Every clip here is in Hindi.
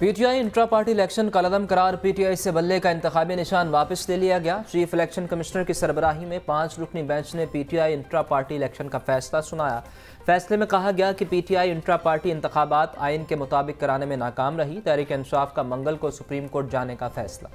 पीटीआई इंट्रा पार्टी इलेक्शन कलअदम करार पीटीआई से बल्ले का इंतखाबी निशान वापस ले लिया गया। चीफ इलेक्शन कमिश्नर की सरबराही में 5 रुकनी बेंच ने पीटीआई इंट्रा पार्टी इलेक्शन का फैसला सुनाया। फैसले में कहा गया कि पीटीआई इंट्रा पार्टी इंतखाबात आइन के मुताबिक कराने में नाकाम रही। तहरीक इंसाफ का मंगल को सुप्रीम कोर्ट जाने का फैसला।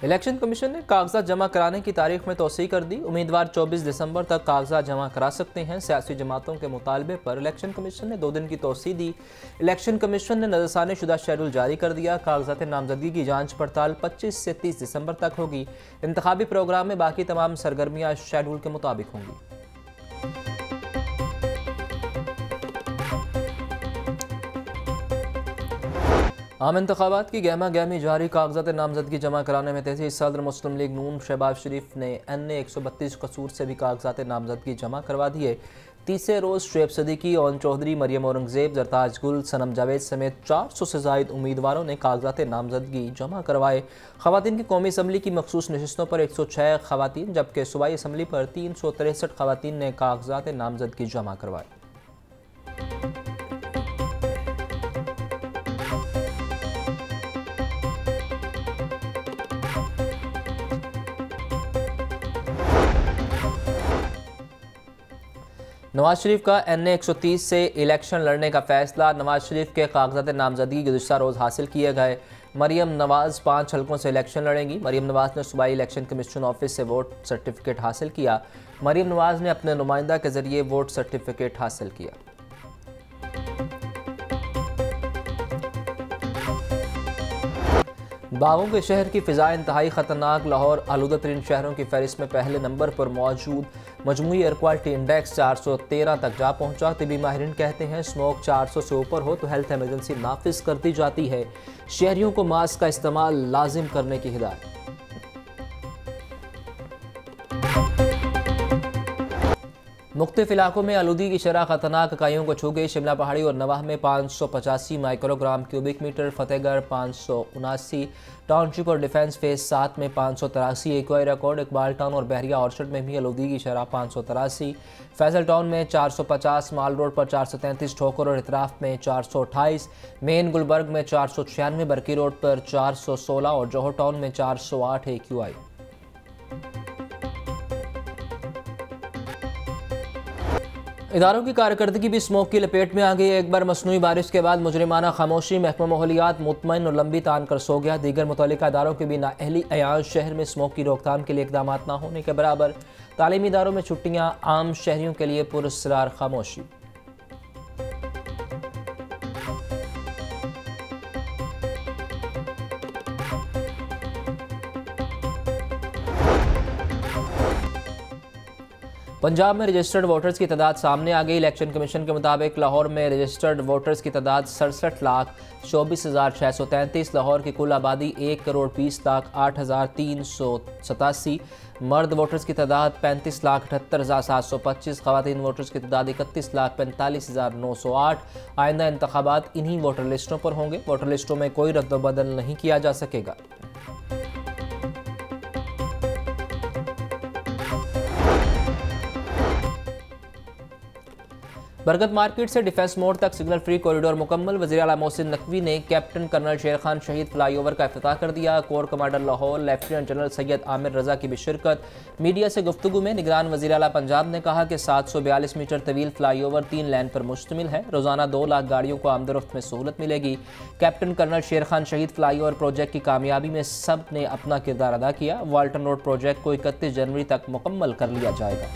इलेक्शन कमीशन ने कागजात जमा कराने की तारीख में तोसी कर दी। उम्मीदवार 24 दिसंबर तक कागजात जमा करा सकते हैं। सियासी जमातों के मुतालबे पर इलेक्शन कमीशन ने 2 दिन की तोसी दी। इलेक्शन कमीशन ने नजरसानी शुदा शेड्यूल जारी कर दिया। कागजात नामजदगी की जांच पड़ताल 25 से 30 दिसंबर तक होगी। इंतखाबी प्रोग्राम में बाकी तमाम सरगर्मियाँ शेड्यूल के मुताबिक होंगी। आम इंतखाबात की गहमा गहमी जारी। कागजात नामजदगी जमा कराने में तेजी। सदर मुस्लिम लीग नून शहबाज शरीफ ने NA 132 कसूर से भी कागजात नामजदगी जमा करवा दिए। तीसरे रोज़ शुएब सदीकी, ओन चौधरी, मरियम औरंगजेब, जरताज गुल, सनम जावेद समेत 400 से जायद उम्मीदवारों ने कागजात नामजदगी जमा करवाए। खवातीन की कौमी असम्बली की मखसूस नशिस्तों पर 106 खवातीन जबकि सूबाई असम्बली पर 363 खवातीन ने कागजात नामजदगी जमा करवाए। नवाज शरीफ का NA 130 से इलेक्शन लड़ने का फैसला। नवाज शरीफ के कागजात नामजदगी गुज़श्ता रोज़ हासिल किए गए। मरियम नवाज 5 हलकों से इलेक्शन लड़ेंगी। मरियम नवाज ने सूबाई इलेक्शन कमीशन ऑफिस से वोट सर्टिफिकेट हासिल किया। मरियम नवाज ने अपने नुमाइंदा के जरिए वोट सर्टिफिकेट हासिल किया। बागों के शहर की फ़िज़ा इंतहाई ख़तरनाक। लाहौर आलूदा तरीन शहरों की फहरिस्त में पहले नंबर पर मौजूद। मजमूई एयर क्वालिटी इंडेक्स 413 तक जा पहुंचा। तिबी माहिरीन कहते हैं स्मोक 400 से ऊपर हो तो हेल्थ इमरजेंसी नाफिज कर दी जाती है। शहरियों को मास्क का इस्तेमाल लाजिम करने की हिदायत। मुख्तलिफ इलाकों में आलूदी की शरह खतरनाक इकाइयों को छू गई। शिमला पहाड़ी और नवाह में 585 microgram cubic metre, Fatehgarh 579, township और डिफेंस फेज 7 में 583 एक रिकॉर्ड। इकबाल टाउन और बहरिया ऑर्चर्ड में भी आलूदी की शरह 583, फैसल टाउन में 450, माल रोड पर 433, ठोकर और इतराफ में 428, मेन गुलबर्ग में 496, बरकी रोड पर 416 और जौहर टाउन में 408 AQI। इदारों की कारकर्दगी भी स्मोक की लपेट में आ गई। एक बार मसनूई बारिश के बाद मुजरिमाना खामोशी। महकमा माहौलियात मुतमईन और लंबी तान कर सो गया। दीगर मुतल्लिका इदारों के भी नाअहली अयान शहर में स्मोक की रोकथाम के लिए इकदाम न होने के बराबर। तालीमी इदारों में छुट्टियाँ, आम शहरियों के लिए पुरस्रार खामोशी। पंजाब में रजिस्टर्ड वोटर्स की तादाद सामने आ गई। इलेक्शन कमीशन के मुताबिक लाहौर में रजिस्टर्ड वोटर्स की तादाद 67,24,633। लाहौर की कुल आबादी 1,20,08,387। मर्द वोटर्स की तादाद 35,78,725। खवातीन वोटर्स की तादाद 31,45,908। आइंदा इंतखाबात इन्हीं वोटर लिस्टों पर होंगे। वोटर लिस्टों में कोई रद्द-बदल नहीं किया जा सकेगा। बरगद मार्केट से डिफेंस मोड़ तक सिग्नल फ्री कॉरिडोर मुकम्मल। वज़ीर आला मोहसिन नकवी ने कैप्टन कर्नल शेर खान शहीद फ्लाईओवर का इफ्तिताह कर दिया। Core commander Lahore lieutenant general Syed Aamir Raza की भी शिरकत। मीडिया से गुफ्तगू में निगरान वज़ीर आला पंजाब ने कहा कि 742 मीटर तवील फ्लाईओवर 3 लेन पर मुश्तमिल है। रोज़ाना 2 लाख गाड़ियों को आमदोरफ्त में सहूलत मिलेगी। कैप्टन कर्नल शेर खान शहीद फ्लाईओवर प्रोजेक्ट की कामयाबी में सब ने अपना किरदार अदा किया। वाल्टन रोड प्रोजेक्ट को 31 जनवरी तक मुकम्मल कर लिया जाएगा।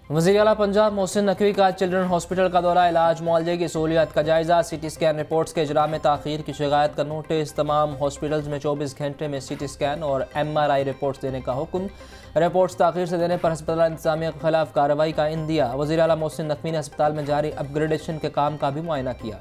वज़ीर आला पंजाब मोहसिन नकवी का चिल्ड्रन हॉस्पिटल का दौरा। इलाज मुआवजे की सहूलियत का जायजा। CT स्कैन रिपोर्ट्स के इजरा में ताख़ीर की शिकायत का नोटिस। तमाम हॉस्पिटल्स में 24 घंटे में CT स्कैन और MRI रिपोर्ट्स देने का हुक्म। रिपोर्ट्स ताख़ीर से देने पर अस्पताल इंतजामिया के खिलाफ कार्रवाई का इंदिया। वज़ीर आला मोहसिन नकवी ने अस्पताल में जारी अपग्रेडेशन के काम का भी मुआयना किया।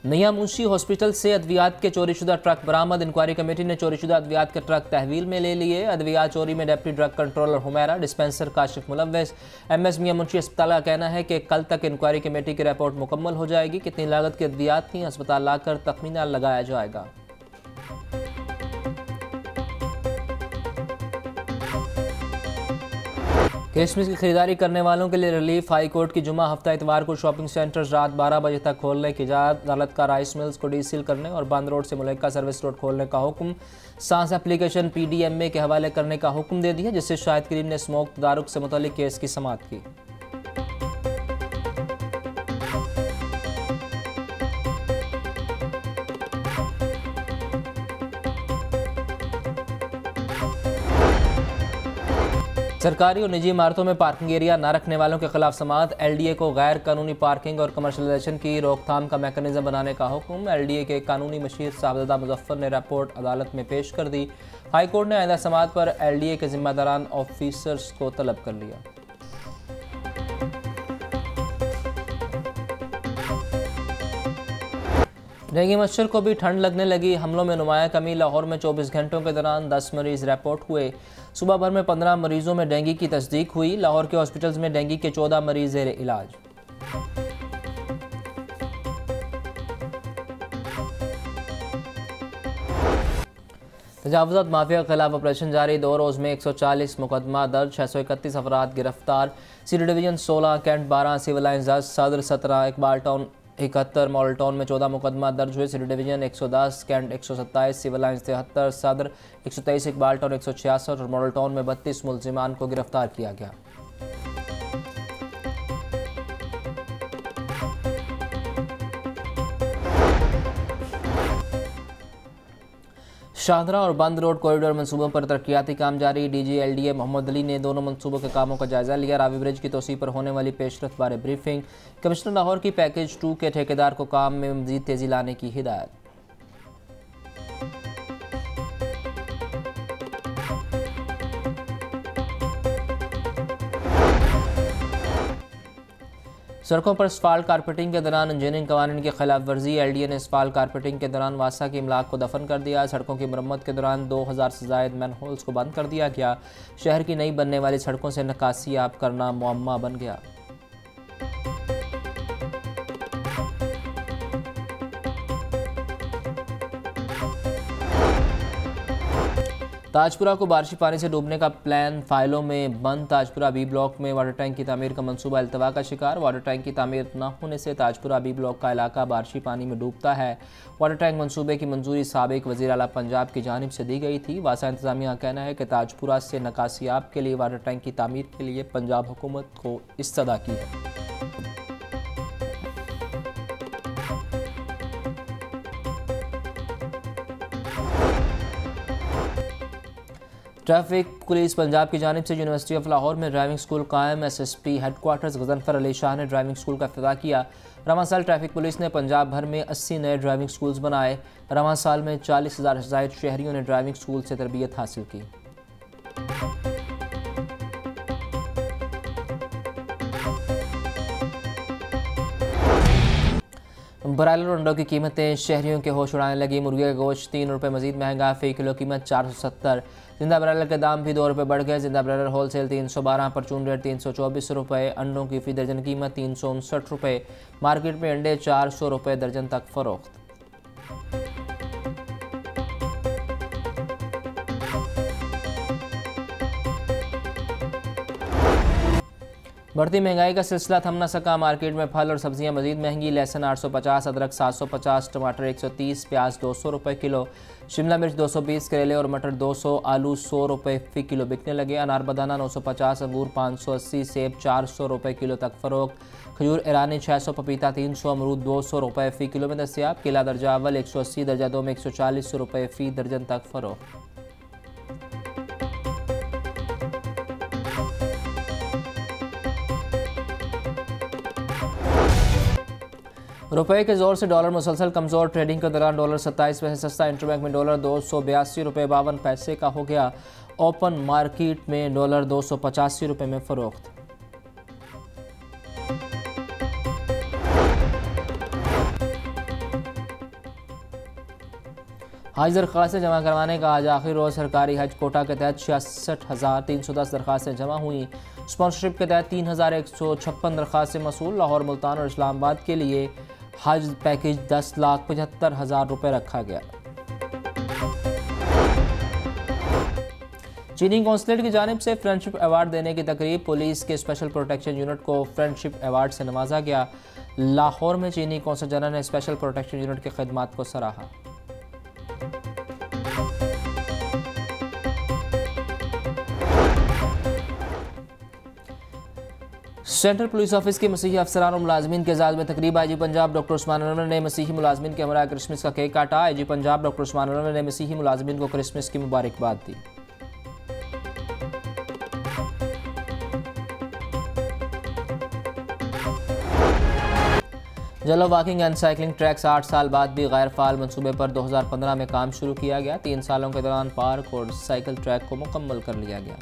नया मुंशी हॉस्पिटल से अद्वियात के चोरीशुदा ट्रक बरामद। इंक्वायरी कमेटी ने चोरीशुदा अद्वियात के ट्रक तहवील में ले लिए। अद्वियात चोरी में deputy drug controller Humaira, dispenser Kashif मुलव्वस। एमएस मियां मुंशी अस्पताल का कहना है कि कल तक इंक्वायरी कमेटी की रिपोर्ट मुकम्मल हो जाएगी। कितनी लागत की अद्वियात थी अस्पताल लाकर तखमीना लगाया जाएगा। क्रिसमस की खरीदारी करने वालों के लिए रिलीफ। हाई कोर्ट की जुमा हफ्ता इतवार को शॉपिंग सेंटर्स रात 12 बजे तक खोलने की इजाज़त। अदालत का राइस मिल्स को डीसील करने और बंद रोड से मुल्का सर्विस रोड खोलने का हुक्म। सांस एप्लीकेशन PDMA के हवाले करने का हुक्म दे दिया, जिससे शाहिद करीम ने स्मोक तदारुक से मुतल्लिक केस की समाअत की। सरकारी और निजी इमारतों में पार्किंग एरिया न रखने वालों के खिलाफ समाअत। LDA को गैर कानूनी पार्किंग और कमर्शलाइजेशन की रोकथाम का मैकेनिज्म बनाने का हुक्म। LDA के कानूनी मशीर साहबजादा मुजफ्फर ने रिपोर्ट अदालत में पेश कर दी। हाई कोर्ट ने आइंदा समाअत पर LDA के जिम्मेदारान ऑफिसर्स को तलब कर लिया। डेंगू मच्छर को भी ठंड लगने लगी। हमलों में नुमाया कमी। लाहौर में 24 घंटों के दौरान 10 मरीज रिपोर्ट हुए। सुबह भर में 15 मरीजों में डेंगू की तस्दीक हुई। लाहौर के हॉस्पिटल्स में डेंगू के 14 मरीज ज़ेर इलाज। तजावुज़ात माफिया के खिलाफ ऑपरेशन जारी। 2 रोज़ में 140 मुकदमा दर्ज, 631 अफराद गिरफ्तार। City division 16, Cantt 12, civil lines 10, Sadar 17, Iqbal town 71, model town में 14 मुकदमा दर्ज हुए। City division 110, Cantt 127, civil lines 73, Sadar 123, Iqbal town 166 और मॉडल टाउन में 32 मुल्जिमान को गिरफ्तार किया गया। शाहदरा और बंद रोड कॉरिडोर मंसूबों पर तरक्याती काम जारी। DG LDA मोहम्मद अली ने दोनों मंसूबों के कामों का जायजा लिया। रावी ब्रिज की तोसी पर होने वाली पेशरफ बारे ब्रीफिंग। कमिश्नर लाहौर की पैकेज 2 के ठेकेदार को काम में मज़ीद तेज़ी लाने की हिदायत। सड़कों पर असफाल्ट कारपेटिंग के दौरान इंजीनियरिंग कवानीन की खिलाफ वर्जी। LDA ने असफाल्ट कारपेटिंग के दौरान वासा की इमलाक को दफन कर दिया। सड़कों की मरम्मत के दौरान 2000 से ज़ायद मैनहोल्स को बंद कर दिया गया। शहर की नई बनने वाली सड़कों से निकासी आब करना मुअम्मा बन गया। ताजपुरा को बारिशी पानी से डूबने का प्लान फाइलों में बंद। ताजपुरा B ब्लॉक में वाटर टैंक की तामीर का मंसूबा अल्तवा का शिकार। वाटर टैंक की तामीर न होने से ताजपुरा B ब्लॉक का इलाका बारिशी पानी में डूबता है। वाटर टैंक मंसूबे की मंजूरी साबिक वज़ीर आला पंजाब की जानिब से दी गई थी। वासा इंतजामिया का कहना है कि ताजपुरा से निकासियाब के लिए वाटर टैंक की तामीर के लिए पंजाब हुकूमत को इस्तदा की है। ट्रैफिक पुलिस पंजाब की जानिब से यूनिवर्सिटी ऑफ लाहौर में ड्राइविंग स्कूल कायम। SSP हेडक्वार्टर्स गजनफर अली शाह ने ड्राइविंग स्कूल का इफ्तिताह किया। रवां साल ट्रैफिक पुलिस ने पंजाब भर में 80 नए ड्राइविंग स्कूल्स बनाए। रवां साल में 40,000 से ज़ायद शहरियों ने ड्राइविंग स्कूल से तरबियत हासिल की। ब्रायलर अंडों की कीमतें शहरियों के होश उड़ाने लगी। मुर्गे का गोश्त 3 रुपये मजीद महंगा, फ़ी किलो कीमत 470। जिंदा ब्रायलर के दाम भी 2 रुपये बढ़ गए। जिंदा ब्रायलर होलसेल 312, परचून रेट 324 रुपये। अंडों की फ़ी दर्जन कीमत 359 रुपये। मार्केट में अंडे 400 रुपये दर्जन तक फ़रोख्त। बढ़ती महंगाई का सिलसिला थम न सका। मार्केट में फल और सब्जियां मजीद महंगी। लहसुन 850, अदरक 750, टमाटर 130, प्याज 200 रुपये किलो, शिमला मिर्च 220, करेले और मटर 200, आलू 100 रुपये फ़ी किलो बिकने लगे। अनार बदाना 950, अंगूर 580, सेब 400 रुपये किलो तक फ़रोख्त। खजूर ईरानी 600, पपीता 300, अमरूद 200 रुपये फ़ी किलो में दस्तियाब। केला दर्जा अव्वल 180, दर्जा 2 में 140 रुपये फ़ी दर्जन तक फ़रोख्त। रुपए के जोर से डॉलर मुसलसल कमज़ोर। ट्रेडिंग के दौरान डॉलर 27 पैसे सस्ता। इंटरबैंक में डॉलर 282 रुपये 52 पैसे का हो गया। ओपन मार्केट में डॉलर 285 रुपये में फ़रोख्त। हज दरख्वास्तें जमा करवाने का आज आखिरी रोज़। सरकारी हज कोटा के तहत 66,310 दरख्वास्तें जमा हुई। स्पॉन्सरशिप के तहत 3,156 दरख्वास्तें मसूल। लाहौर, मुल्तान और इस्लामाबाद के लिए हज पैकेज 10,75,000 रुपये रखा गया। चीनी कौंसलेट की जानिब से फ्रेंडशिप अवार्ड देने की तकरीब। पुलिस के स्पेशल प्रोटेक्शन यूनिट को फ्रेंडशिप अवार्ड से नवाजा गया। लाहौर में चीनी कौंसल जनरल ने स्पेशल प्रोटेक्शन यूनिट की खिदमात को सराहा। सेंट्रल पुलिस ऑफिस के मसीही अफसरान और मुलाजमीन के एजाज़ में तकरीब। आईजी पंजाब डॉक्टर उस्मान अनवर ने मसीही मुलाजमीन के हमरा क्रिसमस का केक काटा। आईजी पंजाब डॉक्टर उस्मान अनवर ने मसीही मुलाजमीन को क्रिसमस की मुबारकबाद दी। जलो वॉकिंग एंड साइकिलिंग ट्रैक्स 8 साल बाद भी गैर फाल मनसूबे पर 2015 में काम शुरू किया गया। 3 सालों के दौरान पार्क और साइकिल ट्रैक को मुकम्मल कर लिया गया।